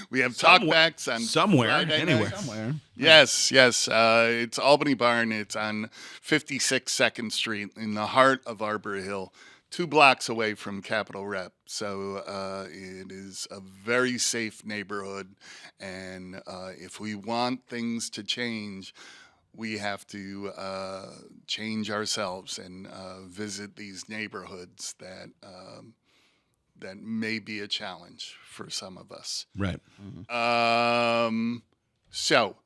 We have talkbacks on somewhere, Friday anywhere. nights. Somewhere. Yes. It's Albany Barn. It's on 56 2nd Street in the heart of Arbor Hill. 2 blocks away from Capitol Rep. So it is a very safe neighborhood. And if we want things to change, we have to change ourselves and visit these neighborhoods that may be a challenge for some of us. Right. So,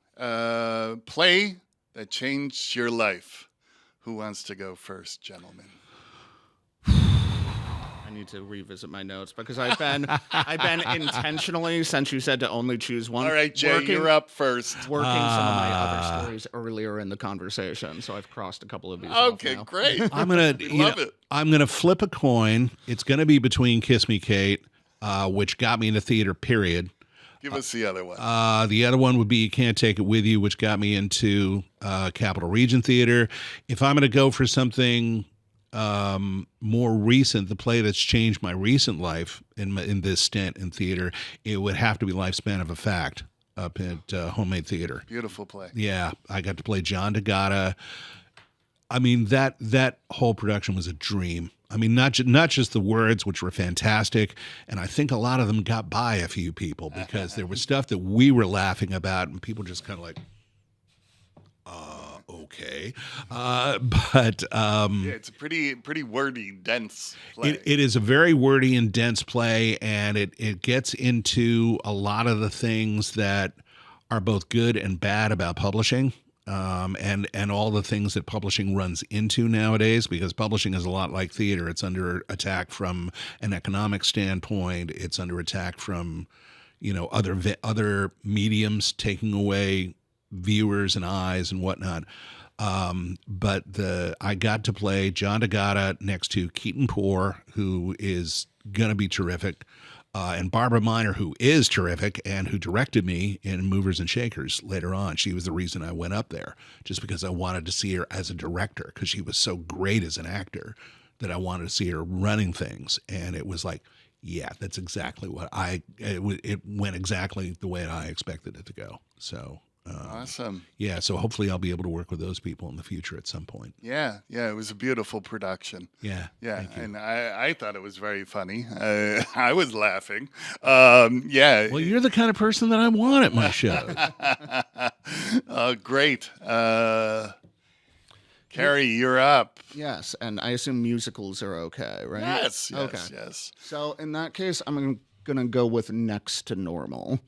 play that changed your life. Who wants to go first, gentlemen? I need to revisit my notes because I've been intentionally, since you said to only choose one. All right, Jay, you're up first. Working some of my other stories earlier in the conversation, so I've crossed a couple of these off Okay, now. great. I'm gonna Love it. I'm gonna flip a coin. It's gonna be between Kiss Me Kate, which got me into theater, period. Give us the other one. The other one would be You Can't Take It With You, which got me into Capitol Region Theater. If I'm gonna go for something more recent, the play that's changed my recent life in this stint in theater, it would have to be Lifespan of a Fact up at Homemade Theater. Beautiful play. Yeah, I got to play John DeGata. I mean, that whole production was a dream. I mean, not just the words, which were fantastic, and I think a lot of them got by a few people because there was stuff that we were laughing about, and people just kind of like, okay. But Yeah, it's a pretty wordy, dense play. it is a very wordy and dense play, and it gets into a lot of the things that are both good and bad about publishing. And all the things that publishing runs into nowadays, because publishing is a lot like theater. It's under attack from an economic standpoint. It's under attack from, other mediums taking away viewers and eyes and whatnot. But I got to play John DeGata next to Keaton Poore, who is going to be terrific. And Barbara Miner, who is terrific and who directed me in Movers and Shakers later on. She was the reason I went up there, just because I wanted to see her as a director, because she was so great as an actor that I wanted to see her running things. And it was like, yeah, that's exactly what it went exactly the way I expected it to go. So Awesome. yeah, so hopefully I'll be able to work with those people in the future at some point. Yeah, it was a beautiful production. Yeah, thank you. And I thought it was very funny. I was laughing. Yeah. Well, you're the kind of person that I want at my show. Great. Carrie, you're up. Yes, and I assume musicals are okay, right? Yes. Okay. Yes. So in that case, I'm going to go with Next to Normal.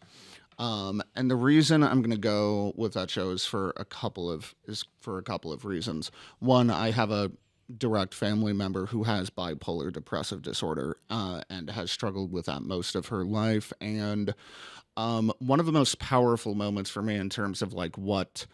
And the reason I'm going to go with that show is for a couple of reasons. One, I have a direct family member who has bipolar depressive disorder and has struggled with that most of her life. And one of the most powerful moments for me in terms of like what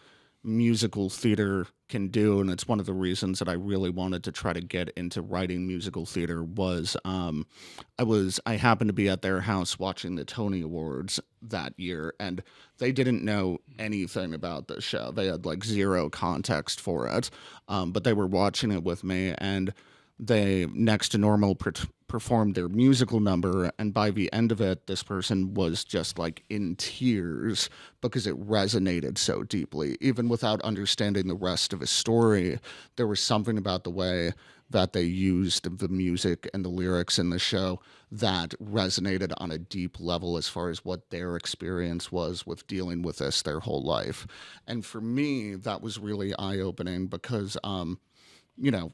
musical theater can do, and it's one of the reasons that I really wanted to try to get into writing musical theater, was I happened to be at their house watching the Tony Awards that year, and they didn't know anything about this show. They had like zero context for it, but they were watching it with me, and they Next to Normal performed their musical number, and by the end of it, this person was just like in tears because it resonated so deeply. Even without understanding the rest of his story, there was something about the way that they used the music and the lyrics in the show that resonated on a deep level as far as what their experience was with dealing with this their whole life. And for me, that was really eye-opening because,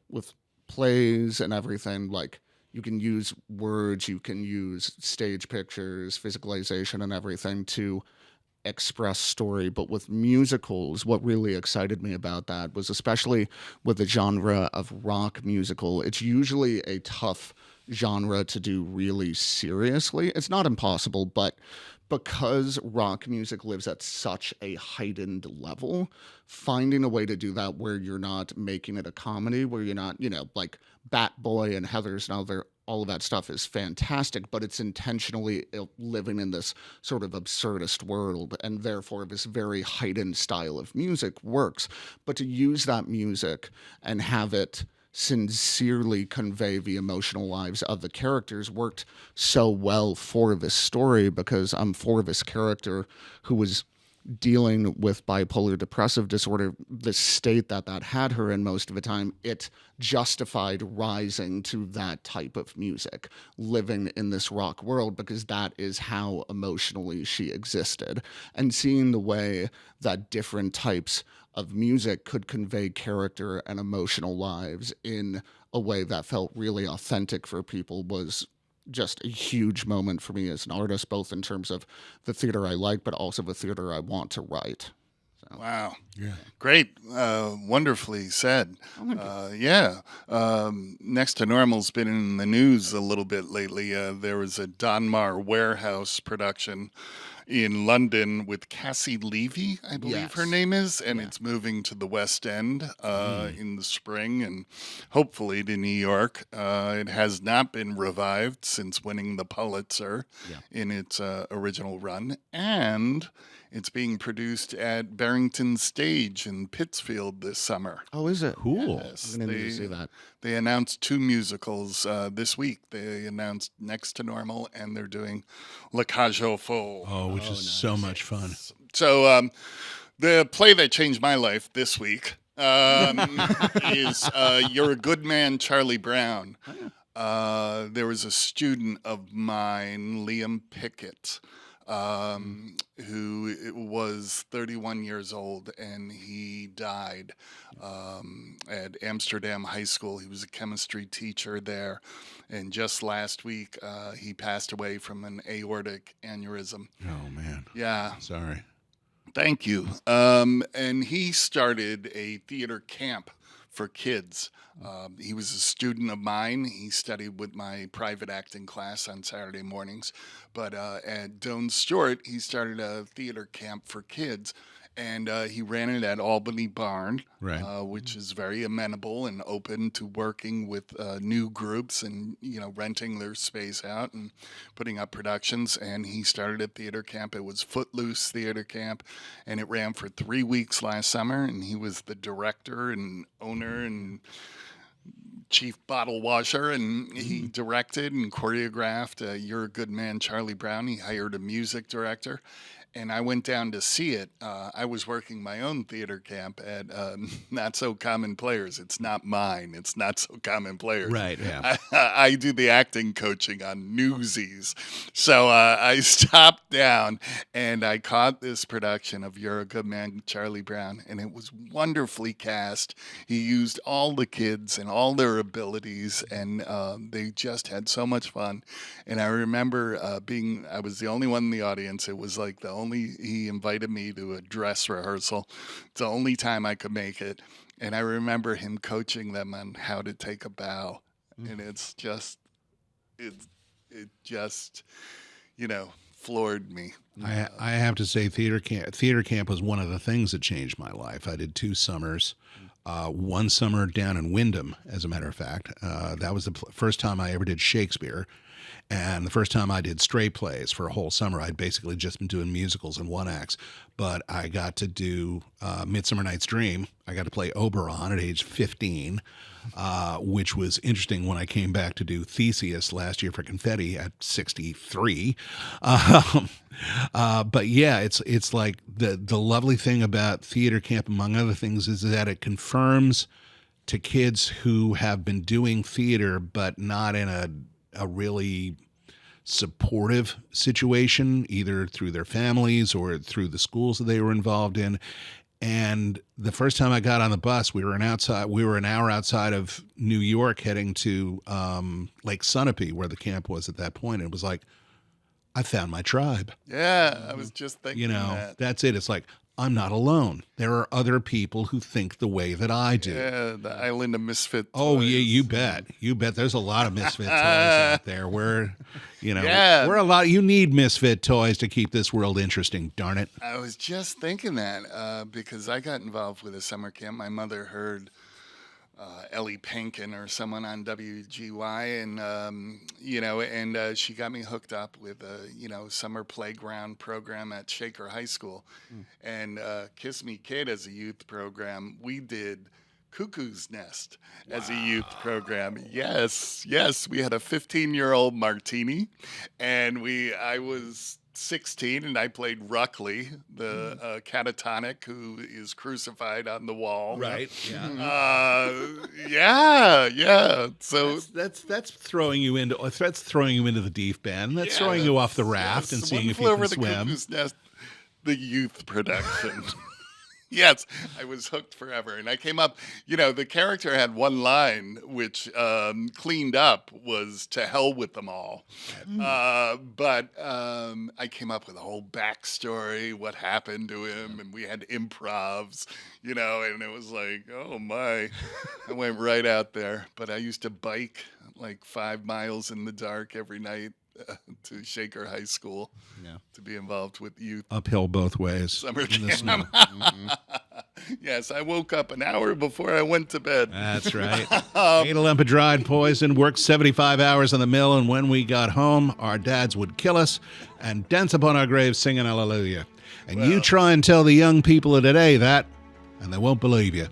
with plays and everything, like, you can use words, you can use stage pictures, physicalization, and everything to express story. But with musicals, what really excited me about that was, especially with the genre of rock musical, it's usually a tough genre to do really seriously. It's not impossible, but because rock music lives at such a heightened level, finding a way to do that where you're not making it a comedy, where you're not, like Bat Boy and Heathers and all of that stuff is fantastic, but it's intentionally living in this sort of absurdist world, and therefore this very heightened style of music works. But to use that music and have it sincerely convey the emotional lives of the characters worked so well for this story, because for this character who was dealing with bipolar depressive disorder, the state that had her in most of the time, it justified rising to that type of music, living in this rock world, because that is how emotionally she existed. And seeing the way that different types of music could convey character and emotional lives in a way that felt really authentic for people was just a huge moment for me as an artist, both in terms of the theater I like, but also the theater I want to write. So. Wow. Yeah. Great. Wonderfully said. Next to Normal's been in the news a little bit lately. There was a Donmar Warehouse production in London with Cassie Levy, I believe her name is, and it's moving to the West End in the spring and hopefully to New York. It has not been revived since winning the Pulitzer in its original run, and it's being produced at Barrington Stage in Pittsfield this summer. Oh, is it? Cool. Yes, I'm going to see that. They announced 2 musicals this week. They announced Next to Normal, and they're doing La Cage aux Folles. Oh, which is so much fun. So the play that changed my life this week is You're a Good Man, Charlie Brown. There was a student of mine, Liam Pickett, who was 31 years old, and he died at Amsterdam High School. He was a chemistry teacher there, and just last week he passed away from an aortic aneurysm. Oh, man. Yeah. Sorry. Thank you. And he started a theater camp for kids. He was a student of mine. He studied with my private acting class on Saturday mornings. But at Doane Stewart, he started a theater camp for kids. And he ran it at Albany Barn, Right. which is very amenable and open to working with new groups and renting their space out and putting up productions. And he started a theater camp. It was Footloose Theater Camp, and it ran for 3 weeks last summer. And he was the director and owner and chief bottle washer, and he directed and choreographed You're a Good Man, Charlie Brown. He hired a music director, and I went down to see it. I was working my own theater camp at Not So Common Players. It's not mine. It's Not So Common Players. Right, yeah. I do the acting coaching on Newsies. So I stopped down and I caught this production of You're a Good Man, Charlie Brown, and it was wonderfully cast. He used all the kids and all their abilities, and they just had so much fun. And I remember I was the only one in the audience. It was like he invited me to a dress rehearsal. It's the only time I could make it. And I remember him coaching them on how to take a bow. And it just, floored me. I have to say, theater camp was one of the things that changed my life. I did 2 summers. One summer down in Wyndham, as a matter of fact. That was the first time I ever did Shakespeare. And the first time I did straight plays for a whole summer. I'd basically just been doing musicals and one acts. But I got to do Midsummer Night's Dream. I got to play Oberon at age 15, which was interesting when I came back to do Theseus last year for Confetti at 63. But yeah, it's like the lovely thing about theater camp, among other things, is that it confirms to kids who have been doing theater but not in a really supportive situation, either through their families or through the schools that they were involved in. And the first time I got on the bus, we were an hour outside of New York heading to Lake Sunapee, where the camp was at that point. It was like, I found my tribe. Yeah, I was just thinking that. That's it. It's like, I'm not alone. There are other people who think the way that I do. Yeah, the island of misfit Oh, toys. yeah, you bet. You bet. There's a lot of misfit toys out there. We're a lot. You need misfit toys to keep this world interesting, darn it. I was just thinking that because I got involved with a summer camp. My mother heard Ellie Pankin or someone on WGY, and she got me hooked up with a summer playground program at Shaker High School, and Kiss Me Kid as a youth program. We did Cuckoo's Nest as a youth program. Yes, we had a 15-year-old Martini, and I was 16, and I played Ruckley, the catatonic who is crucified on the wall. Right. Yeah. Yeah. So that's throwing you into the deep end. That's throwing you off the raft and seeing if you can swim. Cuckoo's Nest, the youth production. Yes, I was hooked forever. And I came up, the character had one line, which cleaned up was "to hell with them all." But I came up with a whole backstory, what happened to him, and we had improvs, and it was like, oh my, I went right out there. But I used to bike like 5 miles in the dark every night to Shaker High School to be involved with youth. Uphill both ways. Summer in the camp. snow. Yes, I woke up an hour before I went to bed. That's right. Ate a lump of dried poison, worked 75 hours in the mill, and when we got home, our dads would kill us and dance upon our graves singing hallelujah. And you try and tell the young people of today that, and they won't believe you.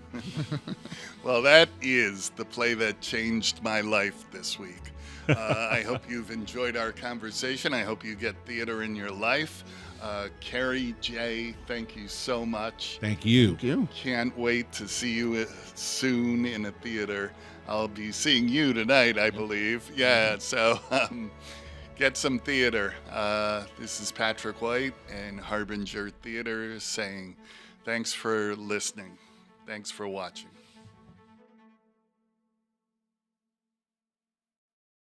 Well, that is the play that changed my life this week. I hope you've enjoyed our conversation. I hope you get theater in your life. Kerry, Jay, thank you so much. Thank you. Thank you. Can't wait to see you soon in a theater. I'll be seeing you tonight, I believe. Yeah, so get some theater. This is Patrick White and Harbinger Theatre saying thanks for listening. Thanks for watching.